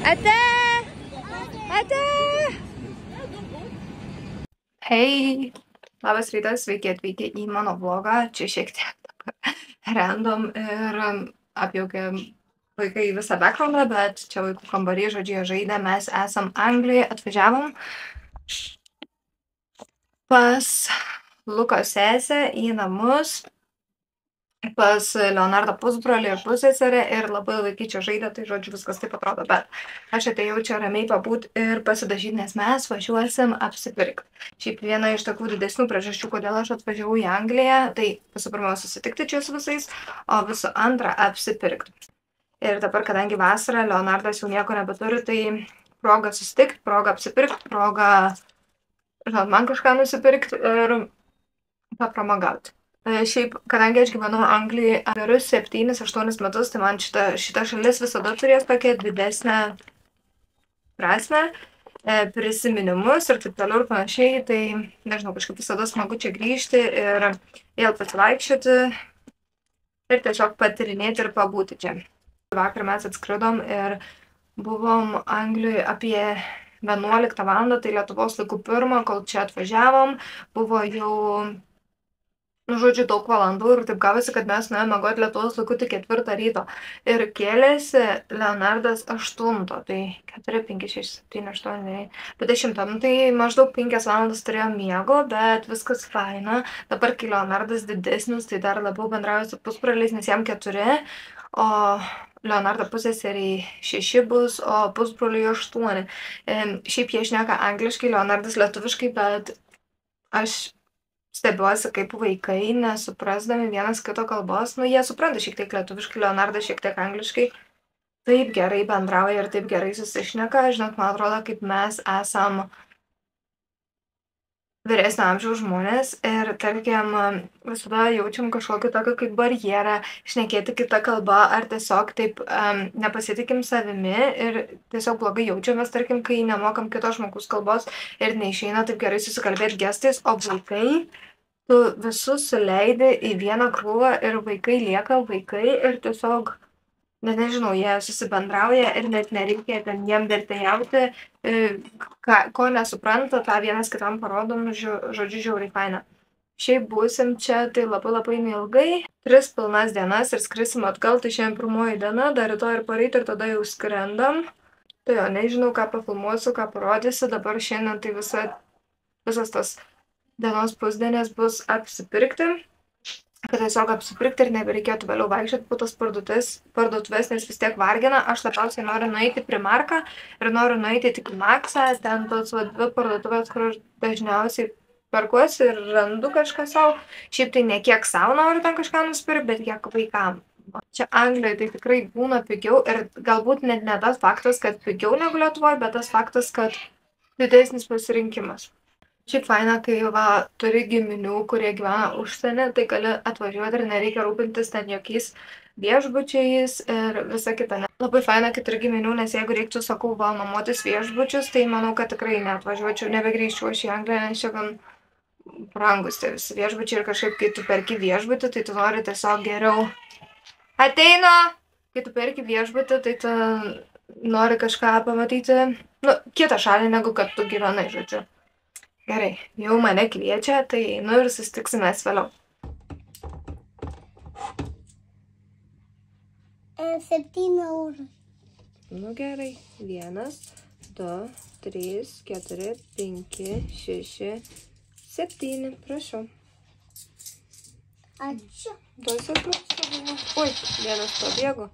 Ate! Ate! Hei! Labas rytas, sveiki atvykę į mano vlogą. Čia šiek tiek random ir apjaukė vaikai visą backgroundą, bet čia vaikų kambarį, žodžiu, jie žaidė. Mes esam Anglijoje, atvažiavom pas Luko sesę į namus, pas Leonardo pusbrolį ir pusseserę ir labai vaikai čia žaidė, tai žodžiu viskas taip atrodo, bet aš atėjau čia ramiai pabūt ir pasidažyti, nes mes važiuosim apsipirkti. Šiaip viena iš tokių didesnių priežasčių, kodėl aš atvažiavau į Angliją, tai visų pirma susitikti čia su visais, o visų antra apsipirkti. Ir dabar, kadangi vasara, Leonardas jau nieko nebeturi, tai proga susitikti, proga apsipirkti, proga, žinot, man kažką nusipirkti ir papramagauti. Šiaip, kadangi aš gyvenu Anglijoje gerus 7-8 metus, tai man šita šalis visada turės tokią didesnę prasmę, prisiminimus ir taip toliau ir panašiai, tai nežinau, kažkaip visada smagu čia grįžti ir vėl pasivaikščioti ir tiesiog patirinėti ir pabūti čia. Vakar mes atskridom ir buvom Anglijoje apie 11 valandą, tai Lietuvos laikų 1, kol čia atvažiavom, buvo jau žodžiu, daug valandų ir taip gavosi, kad mes nuėjome miegoti Lietuvos laiku tik 4 ryto. Ir kėlėsi Leonardas 8, tai 4, 5, 6, 7, 8, 9, 20. Tai maždaug 5 valandas turėjo miego, bet viskas faina. Dabar, kai Leonardas didesnis, tai dar labiau bendrauja su pusbroliais, nes jam 4, o Leonardo pusseseriai 6 bus, o pusbroliui 8. Šiaip jie šneka angliškai, Leonardas lietuviškai, bet aš stebiuosi, kaip vaikai, nesuprasdami vienas kito kalbos, jie supranta šiek tiek lietuviškai, Leonardas šiek tiek angliškai, taip gerai bendrauja ir taip gerai susišneka. Žinot, man atrodo, kaip mes esam vyresnio amžiaus žmonės ir, tarkim, visada jaučiam kažkokį tokį kaip barjerą, šnekėti kitą kalbą ar tiesiog taip nepasitikim savimi ir tiesiog blogai jaučiamės, tarkim, kai nemokam kitos žmogaus kalbos ir neišeina taip gerai susikalbėti gestais, o vaikai, tu visus suleidi į vieną krūvą ir vaikai lieka vaikai ir tiesiog, net nežinau, jie susibendrauja ir net nereikia ten jiem vertėjauti, ko nesupranta, tą vienas kitam parodom, žodžiu, žiauriai faina. Šiaip būsim čia tai labai neilgai, 3 pilnas dienas ir skrisim atgal, tai šiandien 1 diena, dar rytoj ir poryt ir tada jau skrendam. Tai jo, nežinau, ką pafilmuosiu, ką parodysiu, dabar šiandien tai visas tas dienos pusdienės bus apsipirkti. Kad tiesiog apsipirkti ir nebereikėtų vėliau vaikščioti po tas parduotuvės, nes vis tiek vargina. Aš labiausiai noriu nueiti Primarką ir noriu nueiti tik į Maxą, ten tos 2 parduotuvės, kur aš dažniausiai perkuosi ir randu kažką savo. Šiaip tai ne kiek savo noriu ten kažką nusipirkti, bet kiek vaikam. Čia Anglijoje tai tikrai būna pigiau ir galbūt net ne tas faktas, kad pigiau negu Lietuvoje, bet tas faktas, kad didesnis pasirinkimas. Šiaip faina, kai turi giminių, kurie gyvena užsienį, tai gali atvažiuoti ir nereikia rūpintis ten jokiais viešbučiais ir visa kita. Labai faina, kai turi giminių, nes jeigu reiktų, sakau, nuomotis viešbučius, tai manau, kad tikrai neatvažiuočiau, nebegrįžčiau aš į Angliją, nes čia gan brangus tie visi viešbučiai ir kažkaip, kai tu perki viešbutį, tai tu nori tiesiog geriau. Ateina! Kai tu perki viešbutį, tai tu nori kažką pamatyti, kitą šalį, negu kad tu gyvenai, žodžiu. Gerai, jau mane kviečia, tai einu ir susitiksime vėliau. 7 eurų. Gerai. 1, 2, 3, 4, 5, 6, 7. Prašau. Ačiū. Duosiu klausimą. Oi, vienas pabėgo.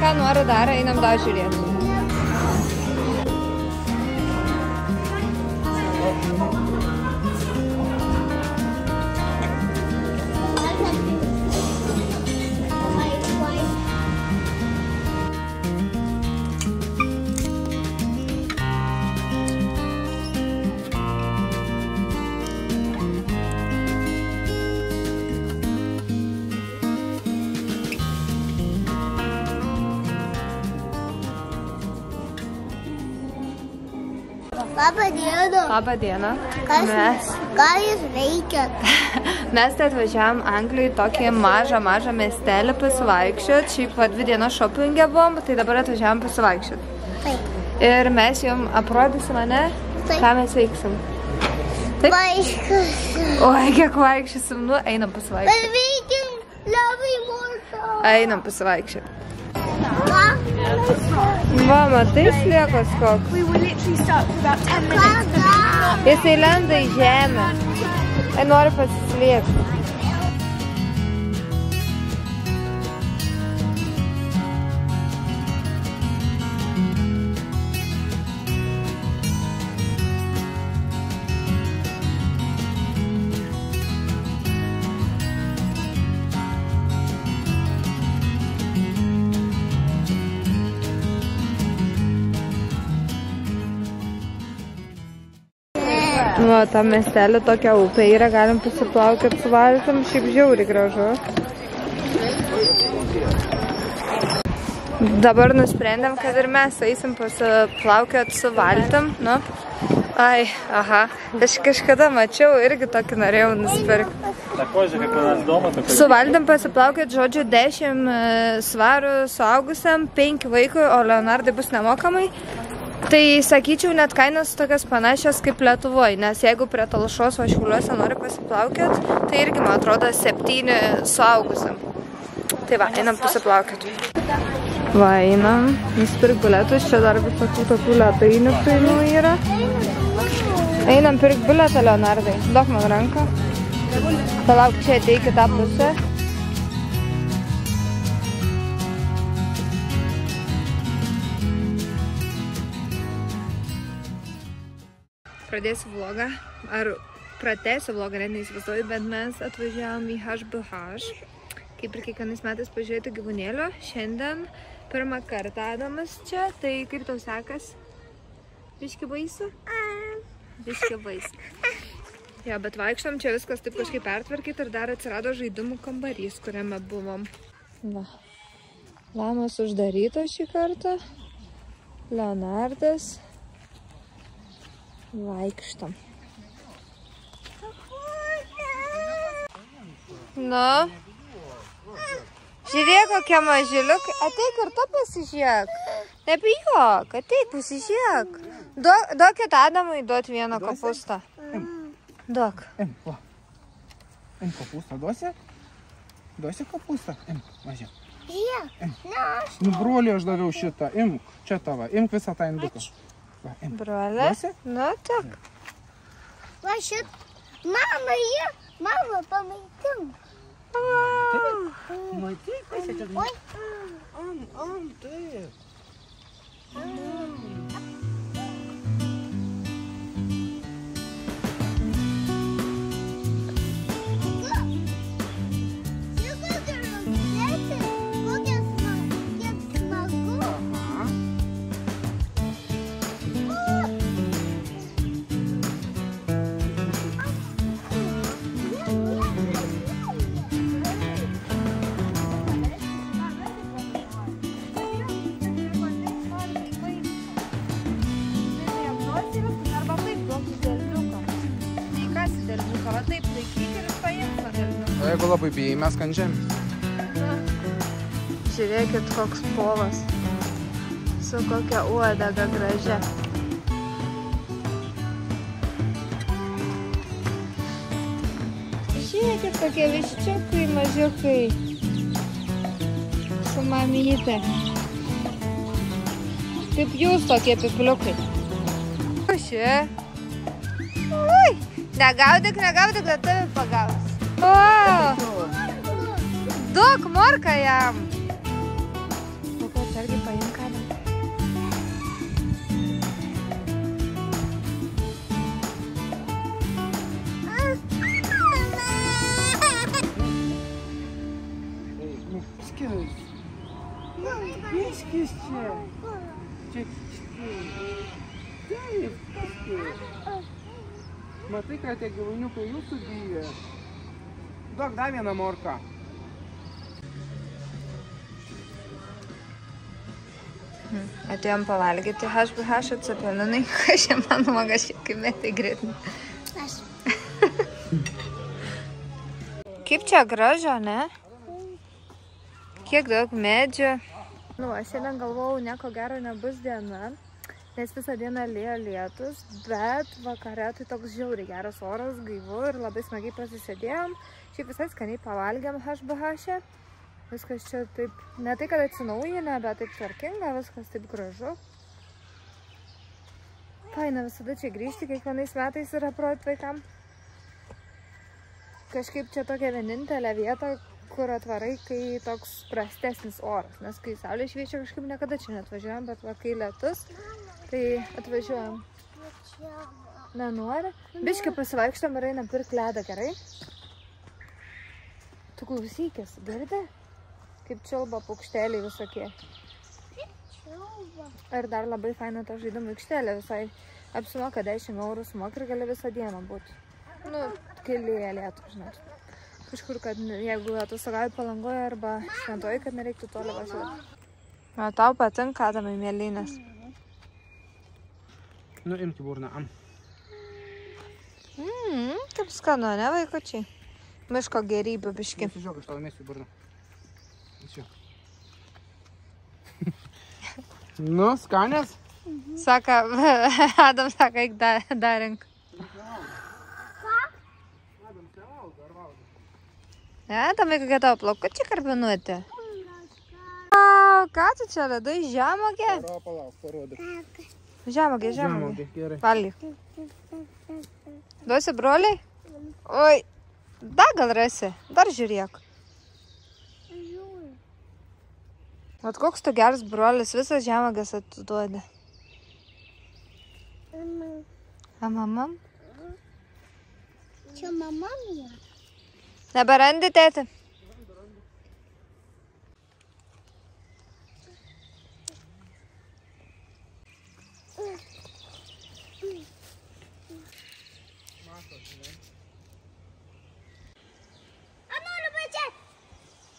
ką nori dar, einam dar žiūrėti. Labą dieną. Labą dieną. Ką jūs veikiat? Mes tai atvažiavam Anglijai tokį mažą miestelį pasivaikščiot. Šiaip 2 dienos šopingė buvom, tai dabar atvažiavam pasivaikščiot. Taip. Ir mes jums aprodysim, ne? Taip. Ką mes veiksim. Taip? Vaikščiosim. Oi, kiek vaikščiosim, nu, einam pasivaikščiot. Bet veikim labai mūsų. Einam pasivaikščiot. Ką? Va, matai sliekas koks. We were literally stuck for about 10 minutes. Jisai lenda į žemę. Nori pasislėpti. Va, tą miestelį tokia upė yra, galim pasiplaukioti su valtim, šiaip žiauriai gražu. Dabar nusprendėm, kad ir mes eisim pasiplaukioti su valtim, nu. Ai, aha, aš kažkada mačiau, irgi tokį norėjau nusipirkti. Su valtim pasiplaukioti, žodžiu, 10 svarų suaugusiam, 5 vaikui, o Leonardai bus nemokamai. Tai sakyčiau, net kainos tokios panašios kaip Lietuvoje, nes jeigu prie Talšos Šiauliuose nori pasiplaukiot, tai irgi, man atrodo, 7 suaugusiam. Tai va, einam pasiplaukiot. Va, einam, nusipirk biletus, čia dar tokių lėtainių kainų yra. Einam pirk biletą, Leonardai, duok man ranką. Palauk, čia ateik į tą pusę. Pradėsiu vlogą, ar pratęsiu vlogą, net neįsivaizduoju, bet mes atvažiavom į HBH, kaip ir kiekvienais metais pažiūrėti gyvūnėlio. Šiandien pirmą kartą Adamas čia, tai kaip tau sekas? Biški baisu? Biški baisu. Jo, bet vaikštom, čia viskas taip kažkaip pertvarkyti ir dar atsirado žaidimų kambarys, kuriame buvom. Va, Lamas uždarytas šį kartą, Leonardas. Vaikštam. Nu, žiūrėk, kokie mažyliukai. Ateik ir tu pasižiūrėk. Nebijok, ateik pasižiūrėk. Duokit Adamui duot vieną kopūstą. Duok. Kopūstą duosi? Duosi kopūstą? Mažiau. Žiūrėk. Nu, broliui aš daviau šitą. Imk, čia tava. Imk visą tą induką. Brolė? Nu, tak. Va šit. Mama, mama, pamaitim. Matyk, pasičiat. Oi. Taip. Jeigu labai bijai, mes ant žemės. Žiūrėkit, koks povas. Su kokia uodega gražia. Žiūrėkit, tokie viščiukai, mažiukai. Su mamyte. Kaip jūs tokie pipliukai. Šia. Ui, negaudyk, kad tave pagaus. O, duok morką jam. irgi paimk Adam. Kiškis čia. Čia. Taip, matai, kad tie gyvūniukai jūsų bijo. Duok dar vieną morką. Atėjom pavalgyti HBH cepelinai, kas čia man nuogas šiek metai greitai. Kaip čia gražu, ne? Kiek daug medžių. Nu, aš šiandien galvojau, nieko gero nebus diena, nes visą dieną lyja lietus, bet vakare tai toks žiauriai geras oras, gaivu ir labai smagiai pasisėdėjom. Šiaip visai skaniai pavalgėm HBH. Viskas čia taip, ne tai, kad atsinaujinę, bet taip tvarkinga, viskas taip gražu. Faina visada čia grįžti, kiekvienais metais yra aprodyt vaikam. Kažkaip čia tokia vienintelė vieta, kur atvarai, kai toks prastesnis oras. Nes kai saulė šviečia, kažkaip niekada čia neatvažiuojam, bet va, kai lietus, tai atvažiuojam. Nenori? Biškai pasivaikštom ir einam pirkt ledą, gerai? Tu klausykis, girdi? Kaip čiulba paukšteliai visokie. Ir dar labai faina ta žaidimų aikštelė, visai apsimoka 10 eurų sumok ir gali visą dieną būti. Nu, kelyje lietų, žinot. Kažkur, kad jeigu atostogauji Palangoje arba Šventoji, kad nereiktų toli važiuoti. O tau patinka, Adamai, mėlynės? Nu, imki burną. Kaip skanu, ne, vaikučiai? Miško gerybių biški. Nusižiūrėk, aš tau mėsiu burną. Nu, skanės? Saka, Adam saka, eik darink. Adamai, kokie tavo plaukučiai karbinuoti? Ką tu čia radai? Žemogė? Palauk, parodyk. Žemogė. Gerai. Valgyk. Duosi broliai? Oi, dar gal rasi. Dar žiūrėk. Vat koks tu geras brolis, visas žemogės atiduodi. Mamam? Čia mamam yra. Neberandi, tėti?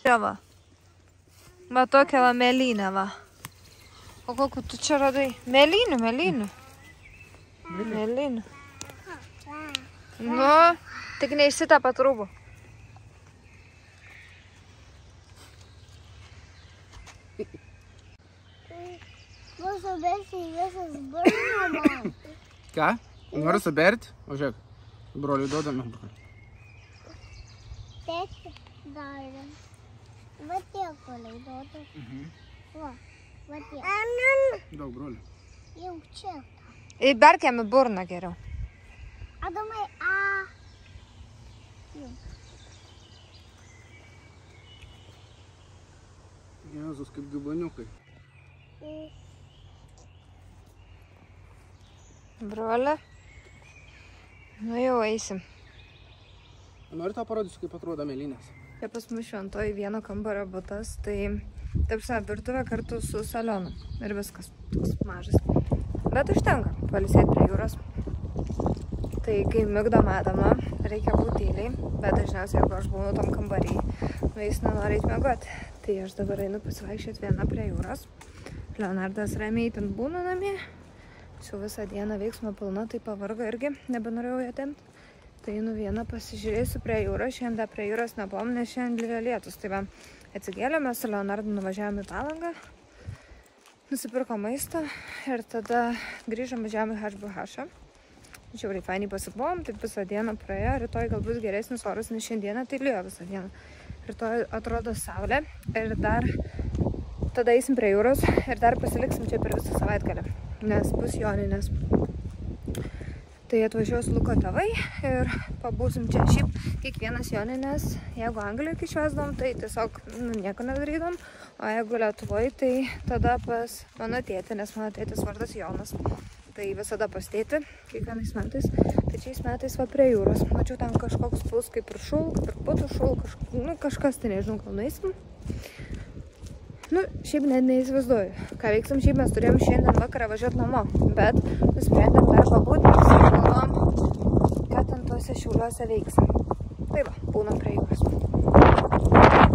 Čia va. Va tokia va mėlynė va. O kokiu tu čia radai? Mėlynių. Mėlynių. Nu, tik neišsitepa trūbų. Mūsų besiai visas burna. Ką? Nori suberti? O žiūrėk, broliui duodame. Tėti darėm. Va tiek koliai duodu. Va tiek. Daug brolių. Jau čia. Įberkiam į burną geriau. Adamai, Jau. Jėzus, kaip gyvūniukai. Brolė. Nu jau eisim. Nori tau parodysiu, kaip atrodo mėlynės? Čia pas mus Šventoji vieno kambario butas, tai tapsime virtuvę kartu su salionu. Ir viskas, toks mažas. Bet užtenka pailsėti prie jūros. Tai kai migdom Adamą, reikia būti tyliai, bet dažniausiai, jeigu aš būnu tam kambarį, jis nenori eit miegoti. Tai aš dabar einu pasivaikščioti viena prie jūros. Leonardas ramiai ten būna namie. Šiau visą dieną veiksmo pilna, tai pavargo irgi, nebenorėjau ją temti. Tai einu vieną pasižiūrėsiu prie jūros, šiandien prie jūros nebuvom, nes šiandien lyja lietus. Tai va, atsigėlėme, su Leonardu nuvažiavome į Palangą, nusipirko maisto ir tada grįžom važiavome į HBH. Žiauriai fainiai pasibuvom, taip visą dieną praėjo, rytoj gal bus geresnis oras, nes šiandieną tai lyjo visą dieną. Rytoj atrodo saulė ir dar tada eisim prie jūros ir dar pasiliksim čia per visą savaitgalį, nes bus joninės. Tai atvažiuos Luko tėvai ir pabūsim čia. Šiaip kiekvienas jonines, jeigu Anglijoje kai švesdom, tai tiesiog nieko nedarydom, o jeigu Lietuvoje, tai tada pas mano tėtį, nes mano tėtis vardas Jonas. Tai visada pas tėtį, kiekvienais metais. Tai šiais metais va prie jūros. Mačiau, ten kažkoks bus kaip ir šul, kaip ir putų šul, kažkas, tai nežinau, gal nueisim. Šiaip net neįsivaizduoju. Ką veiksim, šiaip mes turėjom šiandien vakarą važiuoti namo, bet nusprendėm dar pabūti ir galvom, ką ten tuose Šiauliuose veiksim. Tai va, būnam prie jūros.